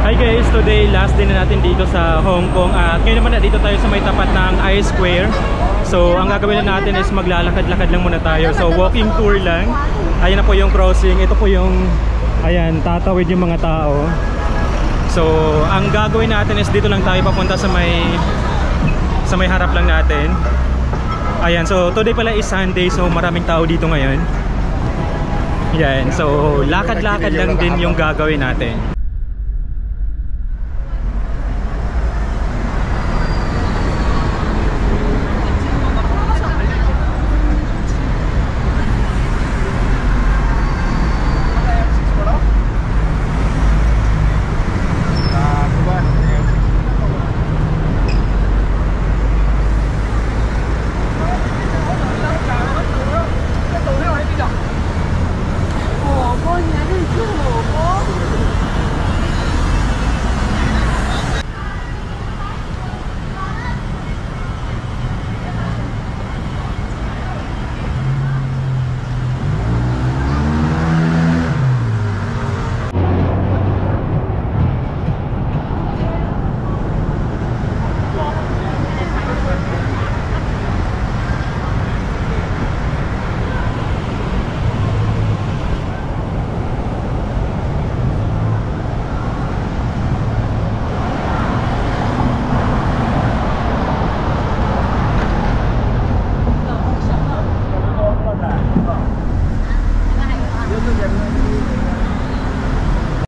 Hi guys, today last day na natin dito sa Hong Kong at ngayon naman na dito tayo sa may tapat ng I-Square. So ang gagawin na natin is maglalakad-lakad lang muna tayo. So walking tour lang. Ayan na po yung crossing. Ito po yung, ayan, tatawid yung mga tao. So ang gagawin natin is dito lang tayo papunta sa may harap lang natin. Ayan, so today pala is Sunday, so maraming tao dito ngayon. Yan, so lakad-lakad lang din yung gagawin natin.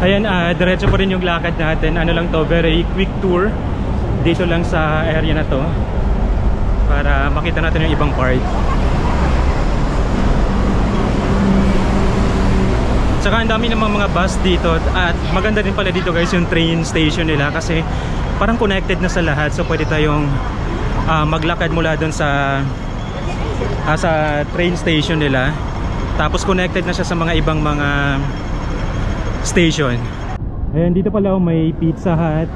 Ayan, diretso pa rin yung lakad natin. Ano lang to, very quick tour dito lang sa area na to para makita natin yung ibang part. Tsaka ang dami namang mga bus dito at maganda din pala dito guys yung train station nila kasi parang connected na sa lahat, so pwede tayong maglakad mula doon sa train station nila, tapos connected na siya sa mga ibang mga station. Ayan, dito pala may Pizza Hut.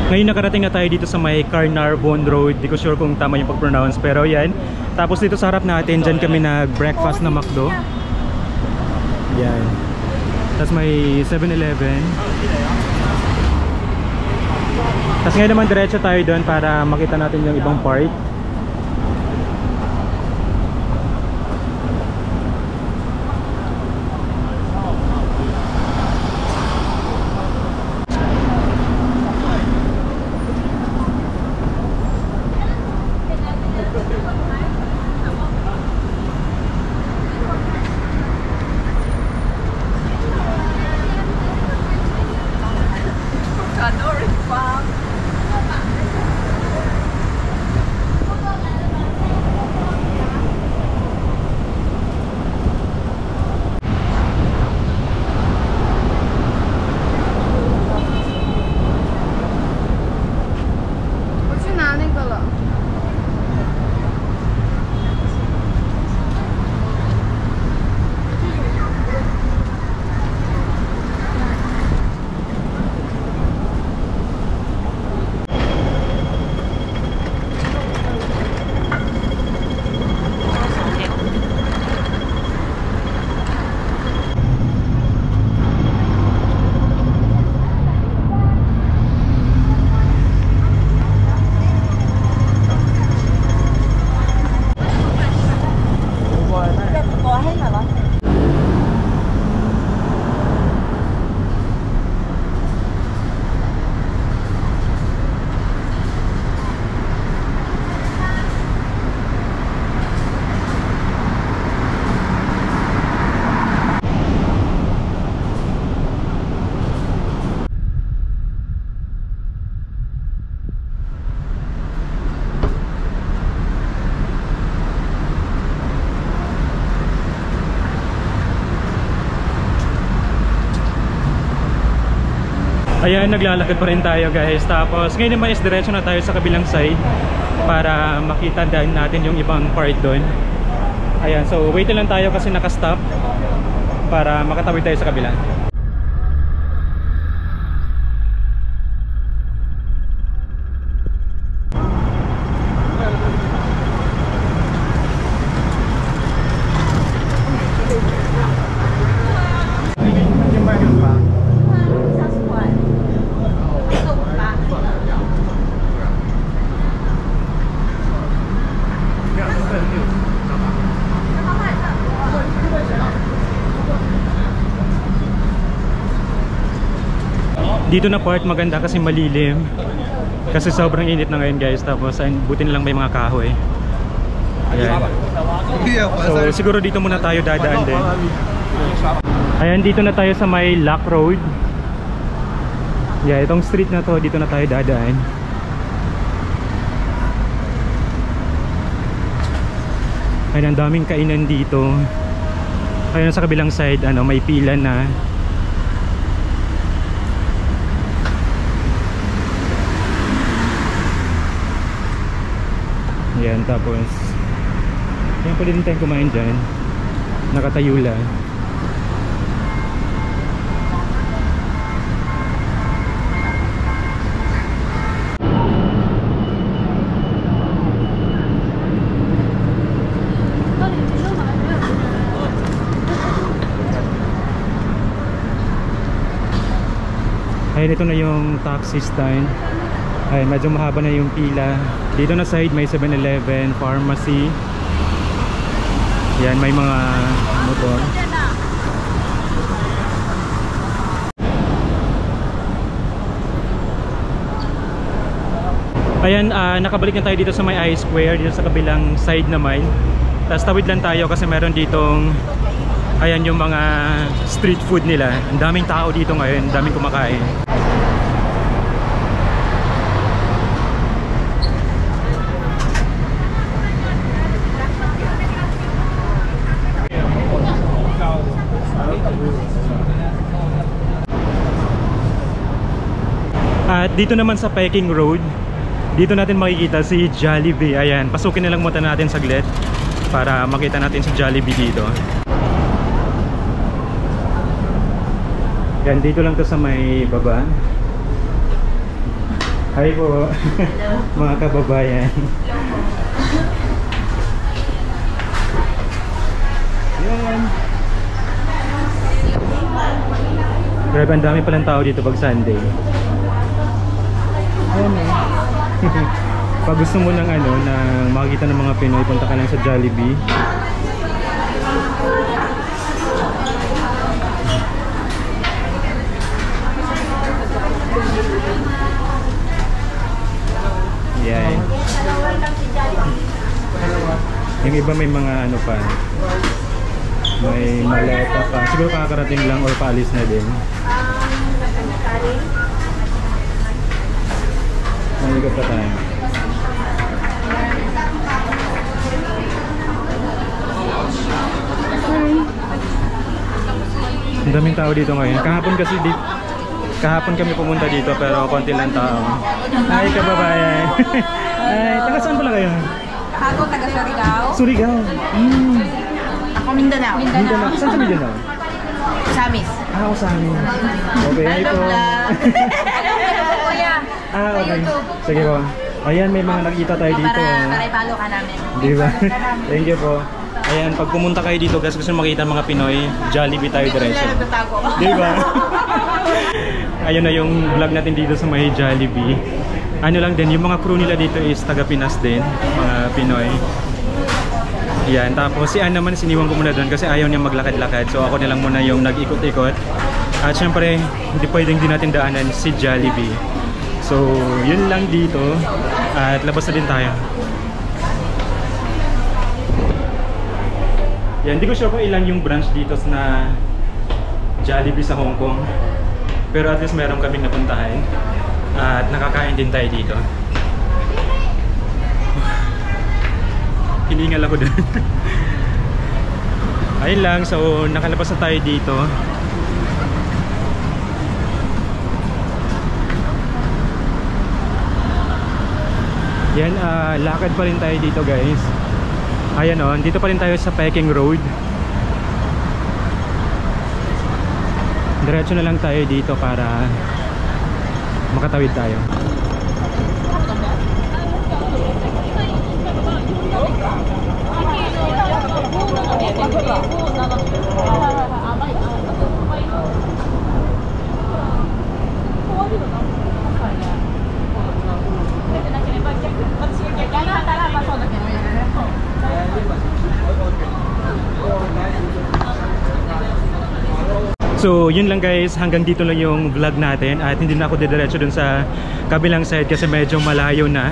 Ngayon nakarating na tayo dito sa may Carnarvon Road. Di ko sure kung tama yung pag-pronounce, pero yan. Tapos dito sa harap natin, dyan kami nag-breakfast na McDo. Yan. Tapos may 7-Eleven. Tapos ngayon naman diretso tayo doon para makita natin yung ibang part. Ayan, naglalakad pa rin tayo guys. Tapos ngayon naman is diretso na tayo sa kabilang side para makita din natin yung ibang part doon. Ayan, so wait lang tayo kasi nakastop para makatawid tayo sa kabila. Dito na part maganda kasi malilim. Kasi sobrang init na ngayon guys. Tapos buti na lang may mga kahoy. Ayan. So siguro dito muna tayo dadaan din. Ayan, dito na tayo sa may Lock Road. Yeah, itong street na to, dito na tayo dadaan. Ayan, ang daming kainan dito. Ayan, sa kabilang side may pila na. Yan, tapos yan, pwede din tayong kumain dyan. Nakatayo lang. Ayun, ito na yung taxi stand. Ay, medyo mahaba na yung pila. Dito na side may 7-Eleven, pharmacy. Yan, may mga motor. Ayan, nakabalik na tayo dito sa may I-Square, dito sa kabilang side naman. Tapos tawid lang tayo kasi meron ditong, ayan, yung mga street food nila. Ang daming tao dito ngayon, ang daming kumakain. At dito naman sa Peking Road, dito natin makikita si Jollibee. Ayan, pasukin na lang muna natin saglit para makita natin si Jollibee dito. Yan, dito lang to sa may baba. Hi po. Mga kababayan. Yan. Grabe, ang dami palang tao dito pag Sunday. Pag gusto mo ng ng makikita ng mga Pinoy, punta ka lang sa Jollibee. Yan. Yung iba may mga pa, may maleta pa. Siguro kakarating lang or paalis na din. Naligot pa tayo. Ang daming tao dito ngayon. Kahapon kami pumunta dito pero konti lang tao. Hi kababayan. Ay, taga saan pala kayo? Ako taga Surigao. Surigao. Ako Mindanao. Mindanao. Saan sa Mindanao? Samis. Ako sa amin. Okay, hi po. Okay. Sige po. Ayan, may mga nakita tayo dito. Para ipalo ka namin. Diba? Thank you po. Ayan, pag pumunta kayo dito guys, gusto makita mga Pinoy, Jollibee tayo diretso. Diba? Ayun na yung vlog natin dito sa may Jollibee. Ano lang din, yung mga crew nila dito is taga Pinas din, mga Pinoy. Yan, tapos si Ann naman siniwan ko muna doon kasi ayaw niya maglakad-lakad. So ako nilang muna yung nag-ikot-ikot. At syempre, hindi pwedeng din natin daanan si Jollibee. So, yun lang dito. At labas na din tayo. Yan, hindi ko sure kung ilan yung branch dito na Jollibee sa Hong Kong. Pero at least meron kaming napuntahan. At nakakain din tayo dito. Hiningal ako dun. Ayun lang, so nakalabas na tayo dito. Yan, lakad pa rin tayo dito guys. Ayan o, dito pa rin tayo sa Peking Road. Diretso na lang tayo dito para makatawid tayo. So yun lang guys, hanggang dito lang yung vlog natin at hindi na ako didiretso dun sa kabilang side kasi medyo malayo na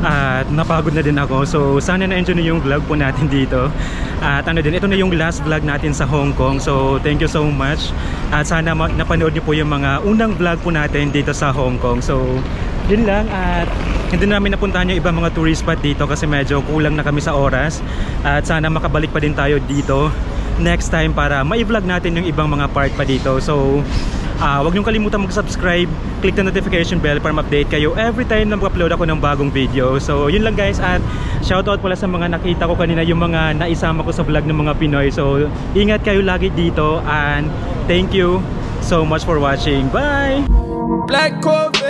at napagod na din ako. So sana na-enjoy nyo yung vlog po natin dito. At ano din, ito na yung last vlog natin sa Hong Kong. So thank you so much. At sana napanood nyo po yung mga unang vlog po natin dito sa Hong Kong. So yun lang, at hindi namin napuntahan yung ibang mga tourist spot dito kasi medyo kulang na kami sa oras. At sana makabalik pa din tayo dito next time para ma-vlog natin yung ibang mga part pa dito. So wag niyong kalimutan mag-subscribe, click the notification bell para ma-update kayo every time na mag-upload ako ng bagong video. So yun lang guys, at shoutout pala sa mga nakita ko kanina, yung mga naisama ko sa vlog ng mga Pinoy. So ingat kayo lagi dito and thank you so much for watching. Bye! Black Corvette.